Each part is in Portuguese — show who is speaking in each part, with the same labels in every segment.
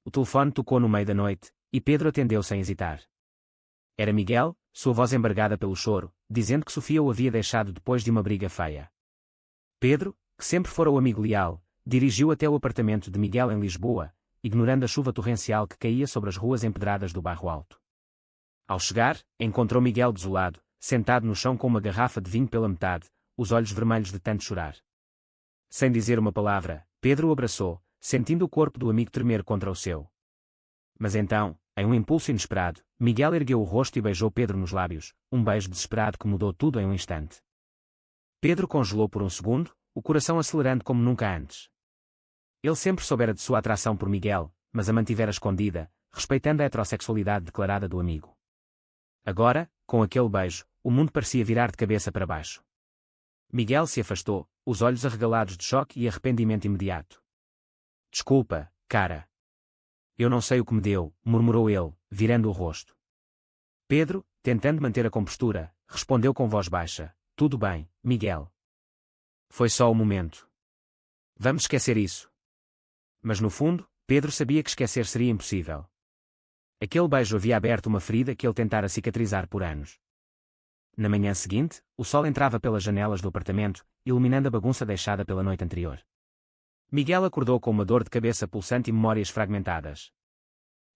Speaker 1: o telefone tocou no meio da noite, e Pedro atendeu sem hesitar. Era Miguel, sua voz embargada pelo choro, dizendo que Sofia o havia deixado depois de uma briga feia. Pedro, que sempre fora o amigo leal, dirigiu até o apartamento de Miguel em Lisboa, ignorando a chuva torrencial que caía sobre as ruas empedradas do bairro Alto. Ao chegar, encontrou Miguel desolado, sentado no chão com uma garrafa de vinho pela metade, os olhos vermelhos de tanto chorar. Sem dizer uma palavra, Pedro o abraçou, sentindo o corpo do amigo tremer contra o seu. Mas então, em um impulso inesperado, Miguel ergueu o rosto e beijou Pedro nos lábios, um beijo desesperado que mudou tudo em um instante. Pedro congelou por um segundo, o coração acelerando como nunca antes. Ele sempre soubera de sua atração por Miguel, mas a mantivera escondida, respeitando a heterossexualidade declarada do amigo. Agora, com aquele beijo, o mundo parecia virar de cabeça para baixo. Miguel se afastou, os olhos arregalados de choque e arrependimento imediato. Desculpa, cara. Eu não sei o que me deu, murmurou ele, virando o rosto. Pedro, tentando manter a compostura, respondeu com voz baixa: Tudo bem, Miguel. Foi só o momento. Vamos esquecer isso. Mas no fundo, Pedro sabia que esquecer seria impossível. Aquele beijo havia aberto uma ferida que ele tentara cicatrizar por anos. Na manhã seguinte, o sol entrava pelas janelas do apartamento, iluminando a bagunça deixada pela noite anterior. Miguel acordou com uma dor de cabeça pulsante e memórias fragmentadas.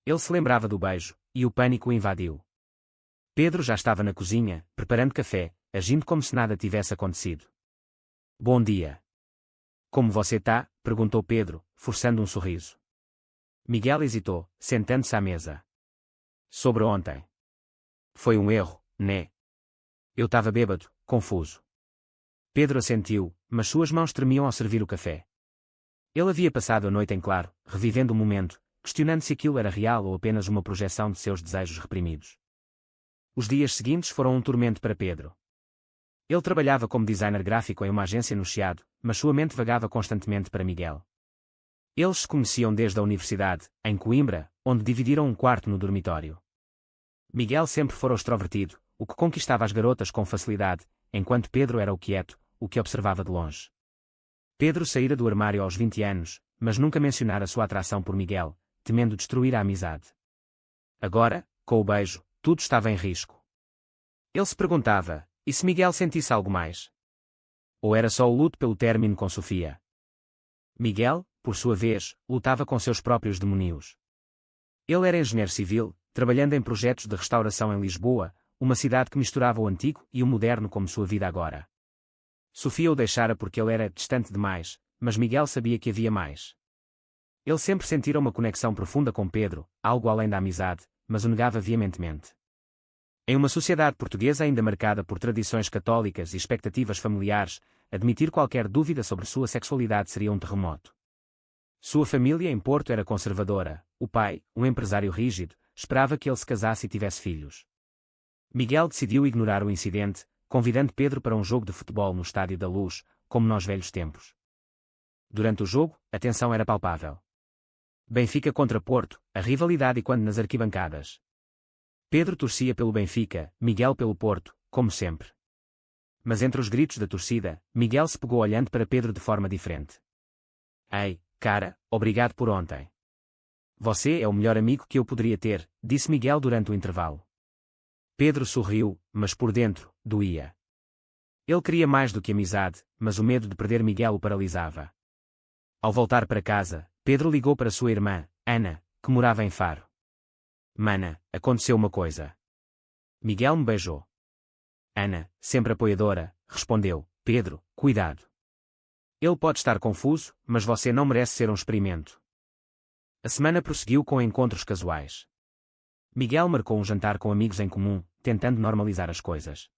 Speaker 1: Ele se lembrava do beijo, e o pânico o invadiu. Pedro já estava na cozinha, preparando café, agindo como se nada tivesse acontecido. Bom dia. Como você tá? Perguntou Pedro, forçando um sorriso. Miguel hesitou, sentando-se à mesa. Sobre ontem. Foi um erro, né? Eu estava bêbado, confuso. Pedro assentiu, mas suas mãos tremiam ao servir o café. Ele havia passado a noite em claro, revivendo o momento, questionando se aquilo era real ou apenas uma projeção de seus desejos reprimidos. Os dias seguintes foram um tormento para Pedro. Ele trabalhava como designer gráfico em uma agência no Chiado, mas sua mente vagava constantemente para Miguel. Eles se conheciam desde a universidade, em Coimbra, onde dividiram um quarto no dormitório. Miguel sempre fora o extrovertido, o que conquistava as garotas com facilidade, enquanto Pedro era o quieto, o que observava de longe. Pedro saíra do armário aos 20 anos, mas nunca mencionara sua atração por Miguel, temendo destruir a amizade. Agora, com o beijo, tudo estava em risco. Ele se perguntava, e se Miguel sentisse algo mais? Ou era só o luto pelo término com Sofia? Miguel, por sua vez, lutava com seus próprios demónios. Ele era engenheiro civil, trabalhando em projetos de restauração em Lisboa, uma cidade que misturava o antigo e o moderno como sua vida agora. Sofia o deixara porque ele era distante demais, mas Miguel sabia que havia mais. Ele sempre sentira uma conexão profunda com Pedro, algo além da amizade, mas o negava veementemente. Em uma sociedade portuguesa ainda marcada por tradições católicas e expectativas familiares, admitir qualquer dúvida sobre sua sexualidade seria um terremoto. Sua família em Porto era conservadora, o pai, um empresário rígido, esperava que ele se casasse e tivesse filhos. Miguel decidiu ignorar o incidente, convidando Pedro para um jogo de futebol no Estádio da Luz, como nos velhos tempos. Durante o jogo, a tensão era palpável. Benfica contra Porto, a rivalidade e quando nas arquibancadas. Pedro torcia pelo Benfica, Miguel pelo Porto, como sempre. Mas entre os gritos da torcida, Miguel se pegou olhando para Pedro de forma diferente. Ei, cara, obrigado por ontem. Você é o melhor amigo que eu poderia ter, disse Miguel durante o intervalo. Pedro sorriu, mas por dentro, doía. Ele queria mais do que amizade, mas o medo de perder Miguel o paralisava. Ao voltar para casa, Pedro ligou para sua irmã, Ana, que morava em Faro. Mana, aconteceu uma coisa. Miguel me beijou. Ana, sempre apoiadora, respondeu, Pedro, cuidado. Ele pode estar confuso, mas você não merece ser um experimento. A semana prosseguiu com encontros casuais. Miguel marcou um jantar com amigos em comum, tentando normalizar as coisas.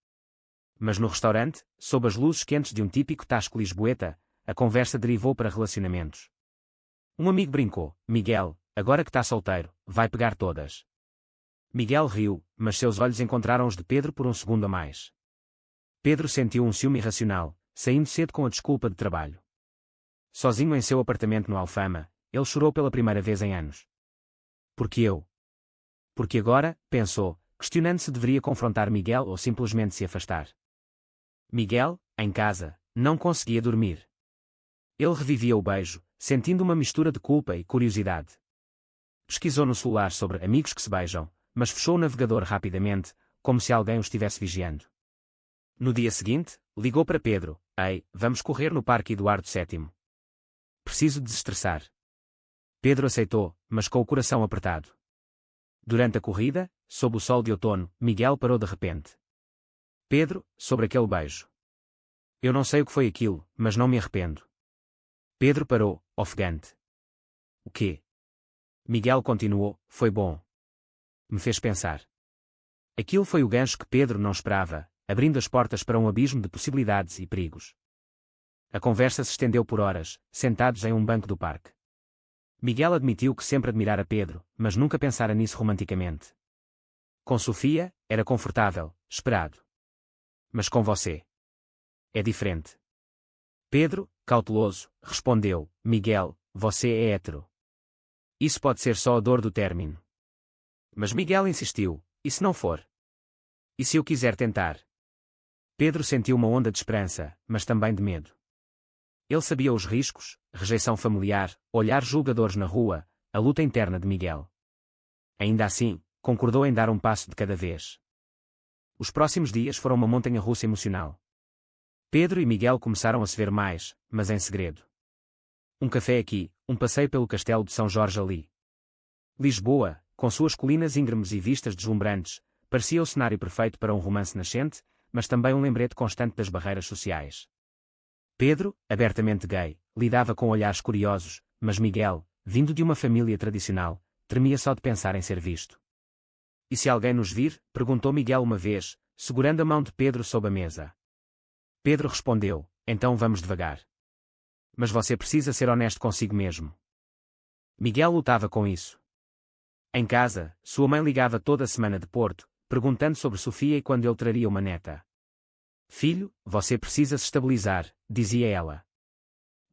Speaker 1: Mas no restaurante, sob as luzes quentes de um típico tasco lisboeta, a conversa derivou para relacionamentos. Um amigo brincou, Miguel, agora que está solteiro, vai pegar todas. Miguel riu, mas seus olhos encontraram os de Pedro por um segundo a mais. Pedro sentiu um ciúme irracional, saindo cedo com a desculpa de trabalho. Sozinho em seu apartamento no Alfama, ele chorou pela primeira vez em anos. Porque eu? Porque agora, pensou, questionando se deveria confrontar Miguel ou simplesmente se afastar. Miguel, em casa, não conseguia dormir. Ele revivia o beijo, sentindo uma mistura de culpa e curiosidade. pesquisou no celular sobre amigos que se beijam, mas fechou o navegador rapidamente, como se alguém o estivesse vigiando. No dia seguinte, ligou para Pedro: Ei, vamos correr no Parque Eduardo VII. Preciso desestressar. Pedro aceitou, mas com o coração apertado. Durante a corrida, sob o sol de outono, Miguel parou de repente. Pedro, sobre aquele beijo. Eu não sei o que foi aquilo, mas não me arrependo. Pedro parou, ofegante. O quê? Miguel continuou: Foi bom. Me fez pensar. Aquilo foi o gancho que Pedro não esperava, abrindo as portas para um abismo de possibilidades e perigos. A conversa se estendeu por horas, sentados em um banco do parque. Miguel admitiu que sempre admirara Pedro, mas nunca pensara nisso romanticamente. Com Sofia, era confortável, esperado. Mas com você? É diferente. Pedro, cauteloso, respondeu: Miguel, você é hétero. Isso pode ser só a dor do término. Mas Miguel insistiu: E se não for? E se eu quiser tentar? Pedro sentiu uma onda de esperança, mas também de medo. Ele sabia os riscos: rejeição familiar, olhar julgadores na rua, a luta interna de Miguel. Ainda assim, concordou em dar um passo de cada vez. Os próximos dias foram uma montanha-russa emocional. Pedro e Miguel começaram a se ver mais, mas em segredo. Um café aqui, um passeio pelo castelo de São Jorge ali. Lisboa, com suas colinas íngremes e vistas deslumbrantes, parecia o cenário perfeito para um romance nascente, mas também um lembrete constante das barreiras sociais. Pedro, abertamente gay, lidava com olhares curiosos, mas Miguel, vindo de uma família tradicional, tremia só de pensar em ser visto. E se alguém nos vir? Perguntou Miguel uma vez, segurando a mão de Pedro sob a mesa. Pedro respondeu: Então vamos devagar. Mas você precisa ser honesto consigo mesmo. Miguel lutava com isso. Em casa, sua mãe ligava toda a semana de Porto, perguntando sobre Sofia e quando ele traria uma neta. Filho, você precisa se estabilizar, dizia ela.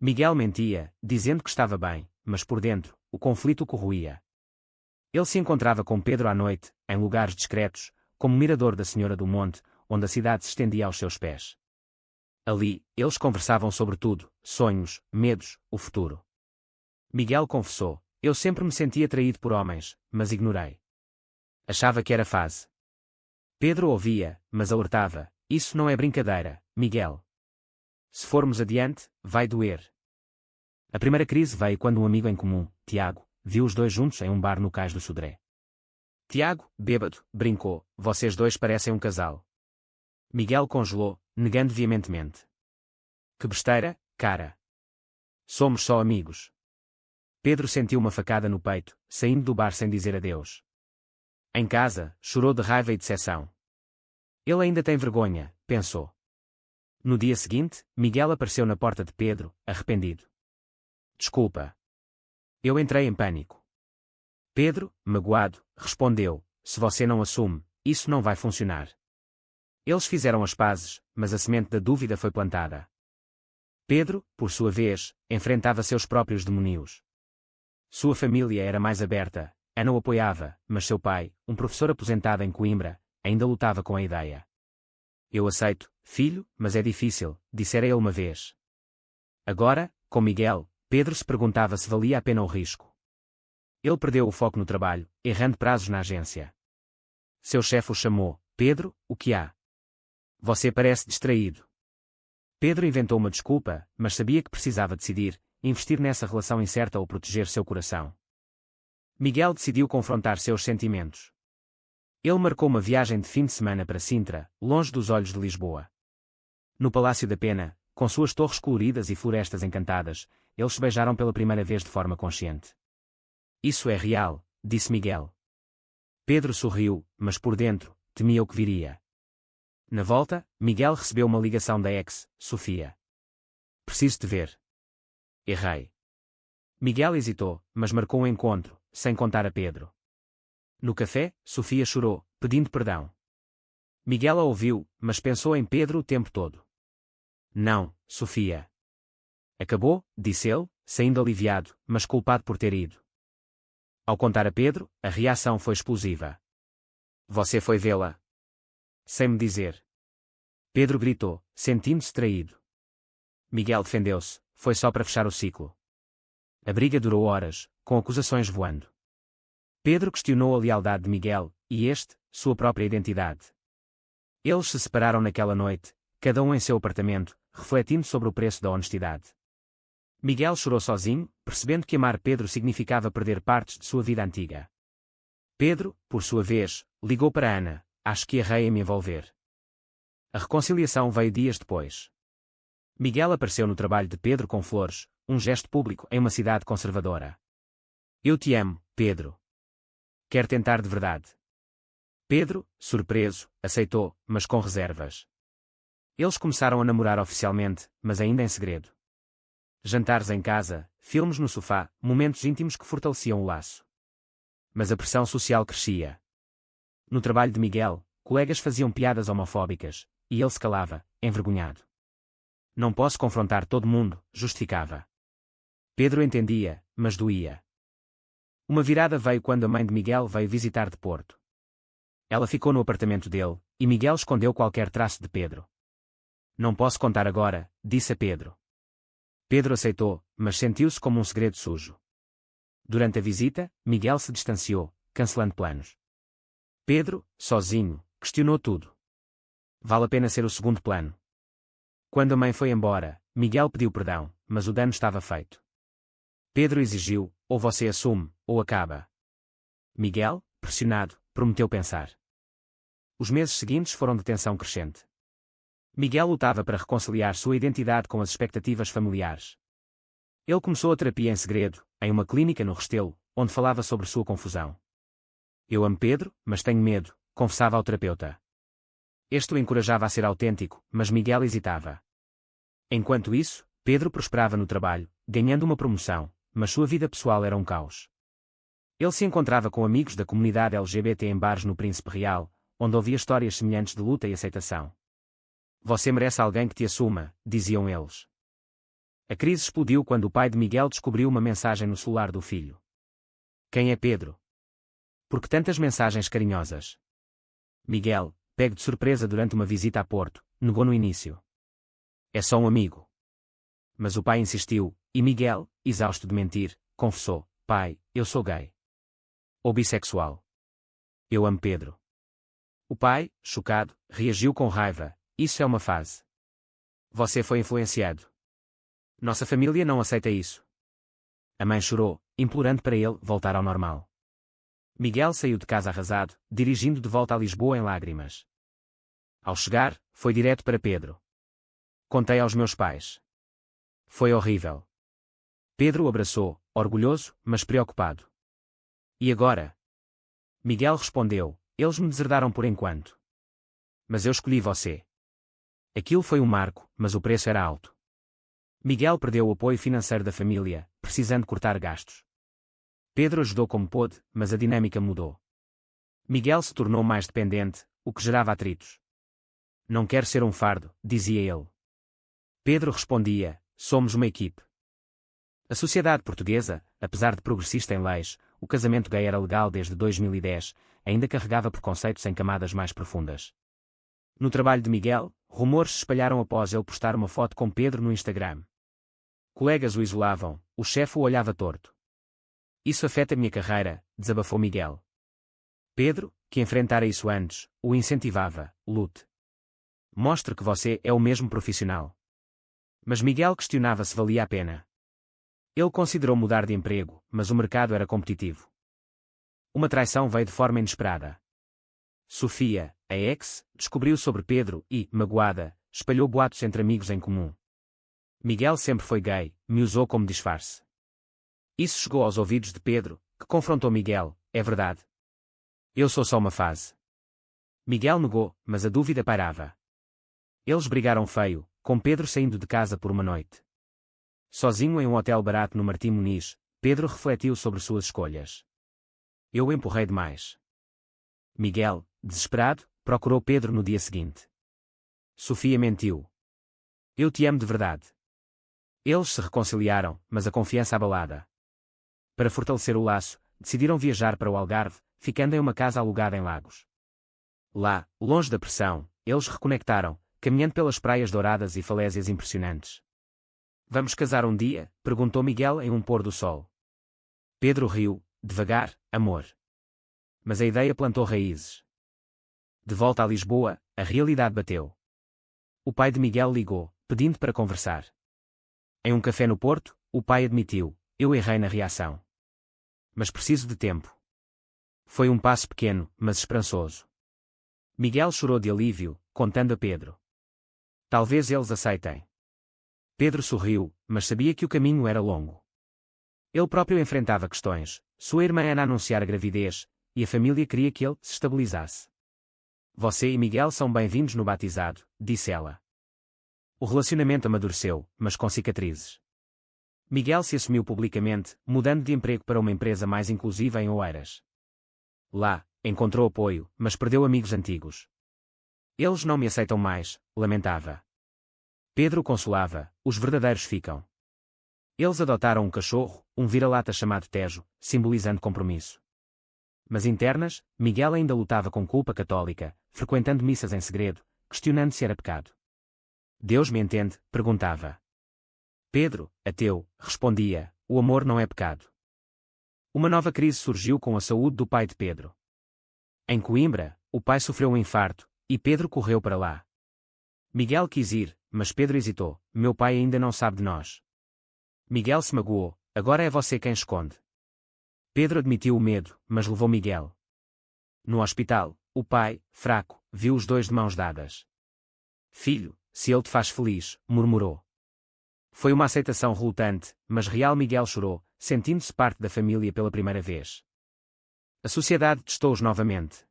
Speaker 1: Miguel mentia, dizendo que estava bem, mas por dentro, o conflito o corroía. Ele se encontrava com Pedro à noite, em lugares discretos, como o mirador da Senhora do Monte, onde a cidade se estendia aos seus pés. Ali, eles conversavam sobre tudo: sonhos, medos, o futuro. Miguel confessou: Eu sempre me sentia atraído por homens, mas ignorei. Achava que era fase. Pedro ouvia, mas alertava: Isso não é brincadeira, Miguel. Se formos adiante, vai doer. A primeira crise veio quando um amigo em comum, Tiago, viu os dois juntos em um bar no Cais do Sodré. Tiago, bêbado, brincou: Vocês dois parecem um casal. Miguel congelou, negando veementemente. Que besteira, cara. Somos só amigos. Pedro sentiu uma facada no peito, saindo do bar sem dizer adeus. Em casa, chorou de raiva e decepção. Ele ainda tem vergonha, pensou. No dia seguinte, Miguel apareceu na porta de Pedro, arrependido. Desculpa. Eu entrei em pânico. Pedro, magoado, respondeu: Se você não assume, isso não vai funcionar. Eles fizeram as pazes, mas a semente da dúvida foi plantada. Pedro, por sua vez, enfrentava seus próprios demónios. Sua família era mais aberta, Ana o apoiava, mas seu pai, um professor aposentado em Coimbra, ainda lutava com a ideia. Eu aceito, filho, mas é difícil, dissera ele uma vez. Agora, com Miguel, Pedro se perguntava se valia a pena o risco. Ele perdeu o foco no trabalho, errando prazos na agência. Seu chefe o chamou: Pedro, o que há? Você parece distraído. Pedro inventou uma desculpa, mas sabia que precisava decidir: investir nessa relação incerta ou proteger seu coração. Miguel decidiu confrontar seus sentimentos. Ele marcou uma viagem de fim de semana para Sintra, longe dos olhos de Lisboa. No Palácio da Pena, com suas torres coloridas e florestas encantadas, eles se beijaram pela primeira vez de forma consciente. Isso é real, disse Miguel. Pedro sorriu, mas por dentro, temia o que viria. Na volta, Miguel recebeu uma ligação da ex, Sofia. Preciso te ver. Errei. Miguel hesitou, mas marcou um encontro, sem contar a Pedro. No café, Sofia chorou, pedindo perdão. Miguel a ouviu, mas pensou em Pedro o tempo todo. Não, Sofia. Acabou, disse ele, saindo aliviado, mas culpado por ter ido. Ao contar a Pedro, a reação foi explosiva. Você foi vê-la? Sem me dizer. Pedro gritou, sentindo-se traído. Miguel defendeu-se: foi só para fechar o ciclo. A briga durou horas, com acusações voando. Pedro questionou a lealdade de Miguel, e este, sua própria identidade. Eles se separaram naquela noite, cada um em seu apartamento, refletindo sobre o preço da honestidade. Miguel chorou sozinho, percebendo que amar Pedro significava perder partes de sua vida antiga. Pedro, por sua vez, ligou para Ana: acho que errei em me envolver. A reconciliação veio dias depois. Miguel apareceu no trabalho de Pedro com flores, um gesto público em uma cidade conservadora. Eu te amo, Pedro. Quer tentar de verdade? Pedro, surpreso, aceitou, mas com reservas. Eles começaram a namorar oficialmente, mas ainda em segredo. Jantares em casa, filmes no sofá, momentos íntimos que fortaleciam o laço. Mas a pressão social crescia. No trabalho de Miguel, colegas faziam piadas homofóbicas, e ele se calava, envergonhado. Não posso confrontar todo mundo, justificava. Pedro entendia, mas doía. Uma virada veio quando a mãe de Miguel veio visitar de Porto. Ela ficou no apartamento dele, e Miguel escondeu qualquer traço de Pedro. Não posso contar agora, disse a Pedro. Pedro aceitou, mas sentiu-se como um segredo sujo. Durante a visita, Miguel se distanciou, cancelando planos. Pedro, sozinho, questionou tudo. Vale a pena ser o segundo plano? Quando a mãe foi embora, Miguel pediu perdão, mas o dano estava feito. Pedro exigiu: ou você assume, ou acaba. Miguel, pressionado, prometeu pensar. Os meses seguintes foram de tensão crescente. Miguel lutava para reconciliar sua identidade com as expectativas familiares. Ele começou a terapia em segredo, em uma clínica no Restelo, onde falava sobre sua confusão. Eu amo Pedro, mas tenho medo, confessava ao terapeuta. Este o encorajava a ser autêntico, mas Miguel hesitava. Enquanto isso, Pedro prosperava no trabalho, ganhando uma promoção, mas sua vida pessoal era um caos. Ele se encontrava com amigos da comunidade LGBT em bares no Príncipe Real, onde ouvia histórias semelhantes de luta e aceitação. Você merece alguém que te assuma, diziam eles. A crise explodiu quando o pai de Miguel descobriu uma mensagem no celular do filho. Quem é Pedro? Por que tantas mensagens carinhosas? Miguel, pego de surpresa durante uma visita a Porto, negou no início. É só um amigo. Mas o pai insistiu, e Miguel, exausto de mentir, confessou: pai, eu sou gay. Ou bissexual. Eu amo Pedro. O pai, chocado, reagiu com raiva: isso é uma fase. Você foi influenciado. Nossa família não aceita isso. A mãe chorou, implorando para ele voltar ao normal. Miguel saiu de casa arrasado, dirigindo de volta a Lisboa em lágrimas. Ao chegar, foi direto para Pedro. Contei aos meus pais. Foi horrível. Pedro o abraçou, orgulhoso, mas preocupado. E agora? Miguel respondeu: eles me deserdaram por enquanto. Mas eu escolhi você. Aquilo foi um marco, mas o preço era alto. Miguel perdeu o apoio financeiro da família, precisando cortar gastos. Pedro ajudou como pôde, mas a dinâmica mudou. Miguel se tornou mais dependente, o que gerava atritos. Não quero ser um fardo, dizia ele. Pedro respondia: somos uma equipe. A sociedade portuguesa, apesar de progressista em leis, o casamento gay era legal desde 2010, ainda carregava preconceitos em camadas mais profundas. No trabalho de Miguel, rumores se espalharam após ele postar uma foto com Pedro no Instagram. Colegas o isolavam, o chefe o olhava torto. Isso afeta a minha carreira, desabafou Miguel. Pedro, que enfrentara isso antes, o incentivava: lute. Mostre que você é o mesmo profissional. Mas Miguel questionava se valia a pena. Ele considerou mudar de emprego, mas o mercado era competitivo. Uma traição veio de forma inesperada. Sofia, a ex, descobriu sobre Pedro e, magoada, espalhou boatos entre amigos em comum. Miguel sempre foi gay, me usou como disfarce. Isso chegou aos ouvidos de Pedro, que confrontou Miguel: é verdade. Eu sou só uma fase. Miguel negou, mas a dúvida pairava. Eles brigaram feio, com Pedro saindo de casa por uma noite. Sozinho em um hotel barato no Martim Muniz, Pedro refletiu sobre suas escolhas. Eu o empurrei demais. Miguel, desesperado, procurou Pedro no dia seguinte. Sofia mentiu. Eu te amo de verdade. Eles se reconciliaram, mas a confiança abalada. Para fortalecer o laço, decidiram viajar para o Algarve, ficando em uma casa alugada em Lagos. Lá, longe da pressão, eles reconectaram, caminhando pelas praias douradas e falésias impressionantes. Vamos casar um dia? Perguntou Miguel em um pôr do sol. Pedro riu: devagar, amor. Mas a ideia plantou raízes. De volta a Lisboa, a realidade bateu. O pai de Miguel ligou, pedindo para conversar. Em um café no Porto, o pai admitiu: eu errei na reação. Mas preciso de tempo. Foi um passo pequeno, mas esperançoso. Miguel chorou de alívio, contando a Pedro. Talvez eles aceitem. Pedro sorriu, mas sabia que o caminho era longo. Ele próprio enfrentava questões. Sua irmã era a anunciar a gravidez, e a família queria que ele se estabilizasse. Você e Miguel são bem-vindos no batizado, disse ela. O relacionamento amadureceu, mas com cicatrizes. Miguel se assumiu publicamente, mudando de emprego para uma empresa mais inclusiva em Oeiras. Lá, encontrou apoio, mas perdeu amigos antigos. Eles não me aceitam mais, lamentava. Pedro consolava: os verdadeiros ficam. Eles adotaram um cachorro, um vira-lata chamado Tejo, simbolizando compromisso. Mas internas, Miguel ainda lutava com culpa católica, frequentando missas em segredo, questionando se era pecado. Deus me entende? Perguntava. Pedro, ateu, respondia: o amor não é pecado. Uma nova crise surgiu com a saúde do pai de Pedro. Em Coimbra, o pai sofreu um infarto, e Pedro correu para lá. Miguel quis ir, mas Pedro hesitou: meu pai ainda não sabe de nós. Miguel se magoou: agora é você quem esconde. Pedro admitiu o medo, mas levou Miguel. No hospital, o pai, fraco, viu os dois de mãos dadas. Filho, se ele te faz feliz, murmurou. Foi uma aceitação relutante, mas real. Miguel chorou, sentindo-se parte da família pela primeira vez. A sociedade testou-os novamente.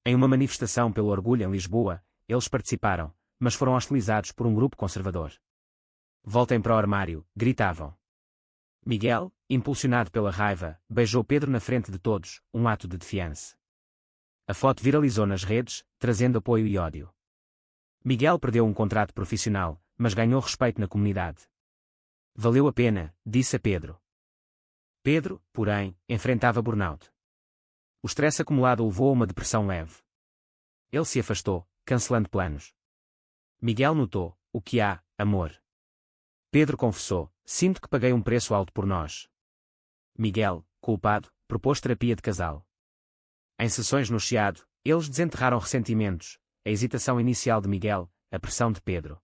Speaker 1: Em uma manifestação pelo orgulho em Lisboa, eles participaram, mas foram hostilizados por um grupo conservador. Voltem para o armário, gritavam. Miguel, impulsionado pela raiva, beijou Pedro na frente de todos, um ato de defiança. A foto viralizou nas redes, trazendo apoio e ódio. Miguel perdeu um contrato profissional, mas ganhou respeito na comunidade. Valeu a pena, disse a Pedro. Pedro, porém, enfrentava burnout. O stress acumulado o levou a uma depressão leve. Ele se afastou, cancelando planos. Miguel notou: o que há, amor? Pedro confessou: sinto que paguei um preço alto por nós. Miguel, culpado, propôs terapia de casal. Em sessões no Chiado, eles desenterraram ressentimentos, a hesitação inicial de Miguel, a pressão de Pedro.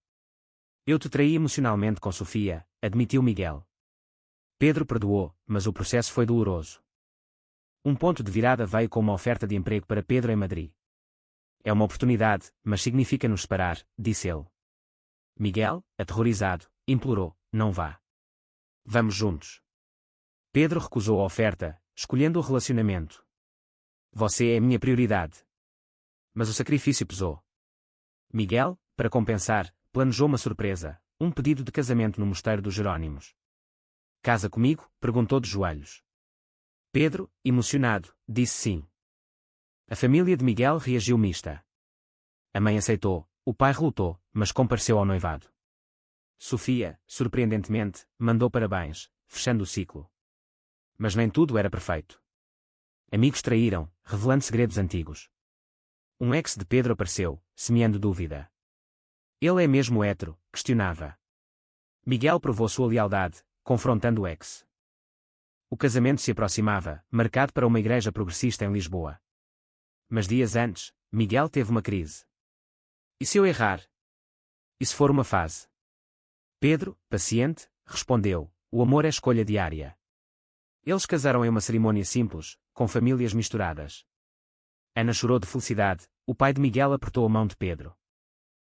Speaker 1: Eu te traí emocionalmente com Sofia, admitiu Miguel. Pedro perdoou, mas o processo foi doloroso. Um ponto de virada veio com uma oferta de emprego para Pedro em Madrid. É uma oportunidade, mas significa nos separar, disse ele. Miguel, aterrorizado, implorou: não vá. Vamos juntos. Pedro recusou a oferta, escolhendo o relacionamento. Você é a minha prioridade. Mas o sacrifício pesou. Miguel, para compensar, planejou uma surpresa, um pedido de casamento no Mosteiro dos Jerónimos. Casa comigo? Perguntou de joelhos. Pedro, emocionado, disse sim. A família de Miguel reagiu mista. A mãe aceitou, o pai relutou, mas compareceu ao noivado. Sofia, surpreendentemente, mandou parabéns, fechando o ciclo. Mas nem tudo era perfeito. Amigos traíram, revelando segredos antigos. Um ex de Pedro apareceu, semeando dúvida. Ele é mesmo hétero? Questionava. Miguel provou sua lealdade, confrontando o ex. O casamento se aproximava, marcado para uma igreja progressista em Lisboa. Mas dias antes, Miguel teve uma crise. E se eu errar? E se for uma fase? Pedro, paciente, respondeu: o amor é escolha diária. Eles casaram em uma cerimônia simples, com famílias misturadas. Ana chorou de felicidade, o pai de Miguel apertou a mão de Pedro.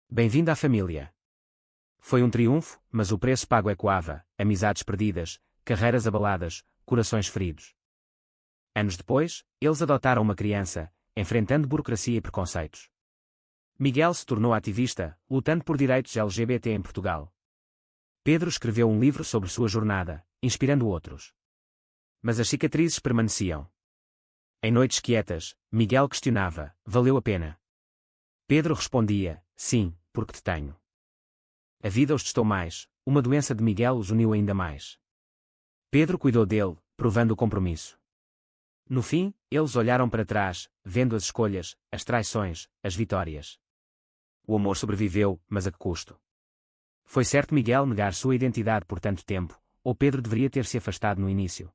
Speaker 1: Bem-vindo à família. Foi um triunfo, mas o preço pago ecoava: amizades perdidas, carreiras abaladas, corações feridos. Anos depois, eles adotaram uma criança, enfrentando burocracia e preconceitos. Miguel se tornou ativista, lutando por direitos LGBT em Portugal. Pedro escreveu um livro sobre sua jornada, inspirando outros. Mas as cicatrizes permaneciam. Em noites quietas, Miguel questionava: valeu a pena? Pedro respondia: sim, porque te tenho. A vida os testou mais, uma doença de Miguel os uniu ainda mais. Pedro cuidou dele, provando o compromisso. No fim, eles olharam para trás, vendo as escolhas, as traições, as vitórias. O amor sobreviveu, mas a que custo? Foi certo Miguel negar sua identidade por tanto tempo, ou Pedro deveria ter se afastado no início?